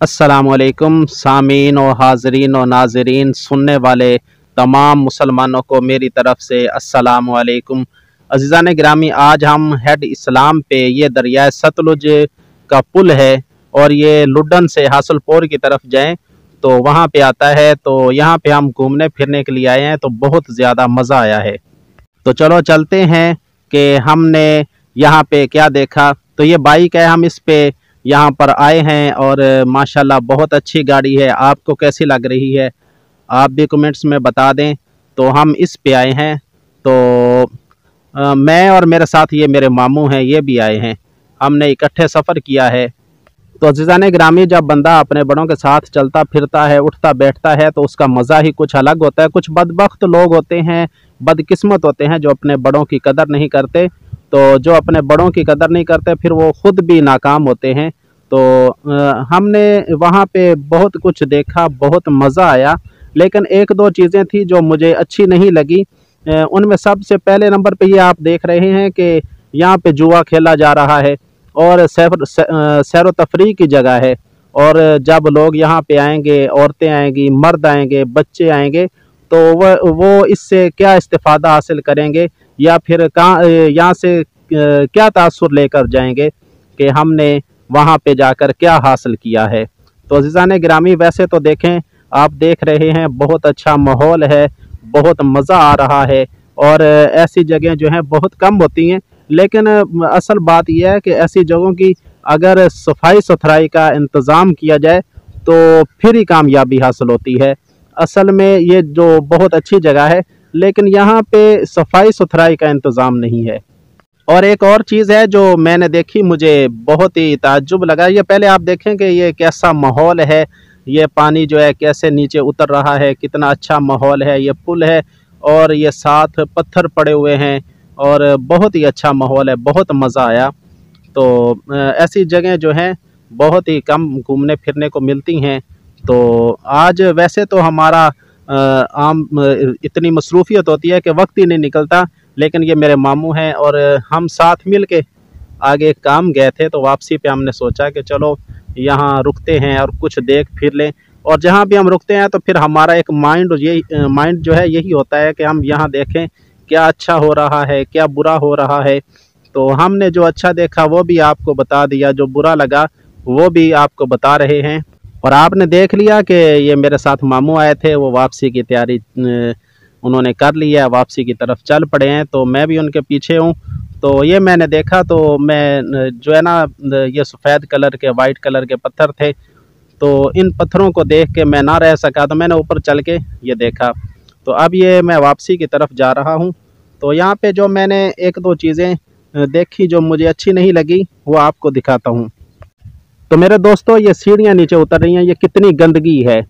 अस्सलामुअलैकुम सामीन और हाजरीन और नाजरीन, सुनने वाले तमाम मुसलमानों को मेरी तरफ से अस्सलामुअलैकुम। अज़ीज़ान गिरामी, आज हम हेड इस्लाम पे, ये दरियाए सतलुज का पुल है और ये लुडन से हासलपुर की तरफ जाएं तो वहाँ पे आता है। तो यहाँ पे हम घूमने फिरने के लिए आए हैं, तो बहुत ज़्यादा मज़ा आया है। तो चलो चलते हैं कि हमने यहाँ पे क्या देखा। तो ये बाइक है, हम इस पे यहाँ पर आए हैं और माशाल्लाह बहुत अच्छी गाड़ी है। आपको कैसी लग रही है आप भी कमेंट्स में बता दें। तो हम इस पे आए हैं, तो मैं और मेरे साथ ये मेरे मामू हैं, ये भी आए हैं, हमने इकट्ठे सफ़र किया है। तो अज़ीज़ान गिरामी, जब बंदा अपने बड़ों के साथ चलता फिरता है, उठता बैठता है, तो उसका मज़ा ही कुछ अलग होता है। कुछ बदबख्त लोग होते हैं, बदकिस्मत होते हैं, जो अपने बड़ों की कदर नहीं करते। तो जो अपने बड़ों की कदर नहीं करते, फिर वो ख़ुद भी नाकाम होते हैं। तो हमने वहाँ पे बहुत कुछ देखा, बहुत मज़ा आया, लेकिन एक दो चीज़ें थी जो मुझे अच्छी नहीं लगी। उनमें सबसे पहले नंबर पे ये आप देख रहे हैं कि यहाँ पे जुआ खेला जा रहा है और सैरो तफरीह की जगह है। और जब लोग यहाँ पे आएंगे, औरतें आएंगी, मर्द आएंगे, बच्चे आएंगे, तो वो इससे क्या इस्तिफ़ादा हासिल करेंगे या फिर कहाँ यहाँ से क्या तासुर लेकर जाएंगे कि हमने वहाँ पे जाकर क्या हासिल किया है। तो अज़ीज़ान गिरामी, वैसे तो देखें, आप देख रहे हैं बहुत अच्छा माहौल है, बहुत मज़ा आ रहा है और ऐसी जगह जो हैं बहुत कम होती हैं। लेकिन असल बात यह है कि ऐसी जगहों की अगर सफाई सुथराई का इंतज़ाम किया जाए तो फिर ही कामयाबी हासिल होती है। असल में ये जो बहुत अच्छी जगह है, लेकिन यहाँ पे सफाई सुथराई का इंतज़ाम नहीं है। और एक और चीज़ है जो मैंने देखी, मुझे बहुत ही ताज्जुब लगा। ये पहले आप देखें कि ये कैसा माहौल है, ये पानी जो है कैसे नीचे उतर रहा है, कितना अच्छा माहौल है। ये पुल है और ये साथ पत्थर पड़े हुए हैं और बहुत ही अच्छा माहौल है, बहुत मज़ा आया। तो ऐसी जगह जो हैं बहुत ही कम घूमने फिरने को मिलती हैं। तो आज वैसे तो हमारा आम इतनी मसरूफियत होती है कि वक्त ही नहीं निकलता, लेकिन ये मेरे मामू हैं और हम साथ मिल के आगे काम गए थे। तो वापसी पे हमने सोचा कि चलो यहाँ रुकते हैं और कुछ देख फिर लें। और जहाँ भी हम रुकते हैं तो फिर हमारा एक माइंड जो है यही होता है कि हम यहाँ देखें क्या अच्छा हो रहा है, क्या बुरा हो रहा है। तो हमने जो अच्छा देखा वो भी आपको बता दिया, जो बुरा लगा वो भी आपको बता रहे हैं। और आपने देख लिया कि ये मेरे साथ मामू आए थे, वो वापसी की तैयारी उन्होंने कर ली है, वापसी की तरफ चल पड़े हैं। तो मैं भी उनके पीछे हूँ। तो ये मैंने देखा, तो मैं जो है ना, ये सफ़ेद कलर के, वाइट कलर के पत्थर थे, तो इन पत्थरों को देख के मैं ना रह सका, तो मैंने ऊपर चल के ये देखा। तो अब ये मैं वापसी की तरफ जा रहा हूँ। तो यहाँ पे जो मैंने एक दो चीज़ें देखी जो मुझे अच्छी नहीं लगी, वो आपको दिखाता हूँ। तो मेरे दोस्तों, ये सीढ़ियाँ नीचे उतर रही हैं, ये कितनी गंदगी है।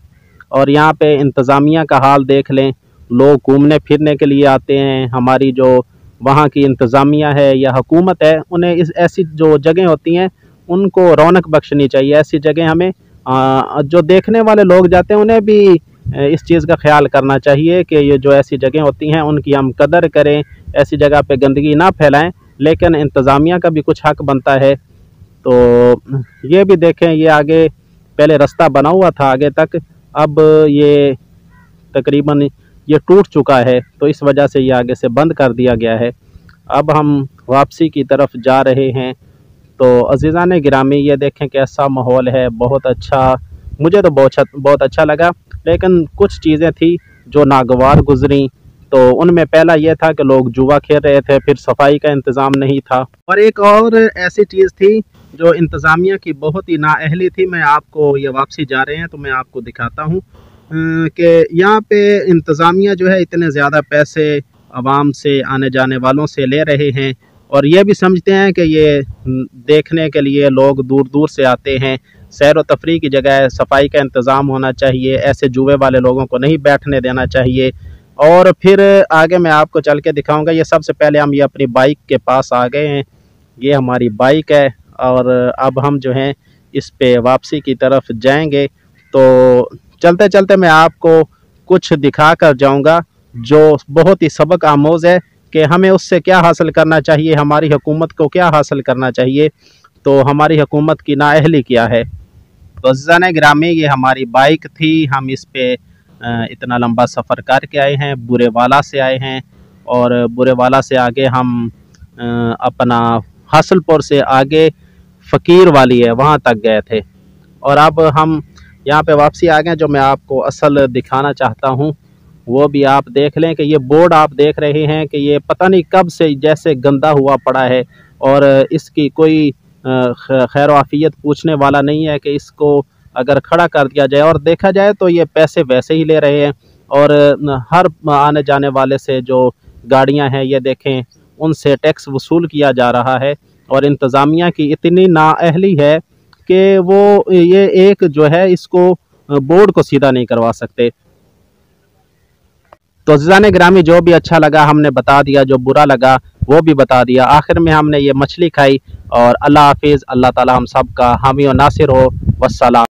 और यहाँ पे इंतज़ामिया का हाल देख लें, लोग घूमने फिरने के लिए आते हैं। हमारी जो वहाँ की इंतज़ामिया है या हुकूमत है, उन्हें इस ऐसी जो जगह होती हैं उनको रौनक बख्शनी चाहिए। ऐसी जगह हमें जो देखने वाले लोग जाते हैं उन्हें भी इस चीज़ का ख्याल करना चाहिए कि ये जो ऐसी जगह होती हैं उनकी हम कदर करें, ऐसी जगह पे गंदगी ना फैलाएं। लेकिन इंतज़ामिया का भी कुछ हक बनता है। तो ये भी देखें, ये आगे पहले रास्ता बना हुआ था आगे तक, अब ये तकरीबन ये टूट चुका है, तो इस वजह से ये आगे से बंद कर दिया गया है। अब हम वापसी की तरफ जा रहे हैं। तो अज़ीज़ान गिरामी, ये देखें कैसा माहौल है, बहुत अच्छा, मुझे तो बहुत अच्छा लगा। लेकिन कुछ चीज़ें थी जो नागवार गुजरी। तो उनमें पहला ये था कि लोग जुआ खेल रहे थे, फिर सफाई का इंतज़ाम नहीं था। और एक और ऐसी चीज़ थी जो इंतज़ामिया की बहुत ही नाअहली थी। मैं आपको, ये वापसी जा रहे हैं तो मैं आपको दिखाता हूँ कि यहाँ पे इंतज़ामिया जो है इतने ज़्यादा पैसे आवाम से, आने जाने वालों से ले रहे हैं और ये भी समझते हैं कि ये देखने के लिए लोग दूर दूर से आते हैं। सैर व तफरीह की जगह है, सफाई का इंतज़ाम होना चाहिए, ऐसे जुए वाले लोगों को नहीं बैठने देना चाहिए। और फिर आगे मैं आपको चल के दिखाऊंगा। ये सबसे पहले हम ये अपनी बाइक के पास आ गए हैं, ये हमारी बाइक है और अब हम जो हैं इस पे वापसी की तरफ जाएंगे। तो चलते चलते मैं आपको कुछ दिखा कर जाऊँगा जो बहुत ही सबक आमोज़ है कि हमें उससे क्या हासिल करना चाहिए, हमारी हुकूमत को क्या हासिल करना चाहिए। तो हमारी हुकूमत की नाअहली क्या है। तो अज़ीज़ान गिरामी ये हमारी बाइक थी, हम इस पे इतना लंबा सफ़र करके आए हैं, बुरेवाला से आए हैं और बुरेवाला से आगे हम अपना हासलपुर से आगे फ़कीर वाली है वहाँ तक गए थे और अब हम यहाँ पे वापसी आ गए। जो मैं आपको असल दिखाना चाहता हूँ वो भी आप देख लें कि ये बोर्ड आप देख रहे हैं कि ये पता नहीं कब से जैसे गंदा हुआ पड़ा है और इसकी कोई खैर आफियत पूछने वाला नहीं है कि इसको अगर खड़ा कर दिया जाए। और देखा जाए तो ये पैसे वैसे ही ले रहे हैं और हर आने जाने वाले से जो गाड़ियां हैं ये देखें उनसे टैक्स वसूल किया जा रहा है और इंतज़ामिया की इतनी नाअहली है कि वो ये एक जो है इसको बोर्ड को सीधा नहीं करवा सकते। तो अज़ीज़ान गिरामी जो भी अच्छा लगा हमने बता दिया, जो बुरा लगा वो भी बता दिया। आखिर में हमने ये मछली खाई और अल्लाह हाफिज़। अल्लाह ताला हम सब का हामी और नासिर हो। वस्सलाम।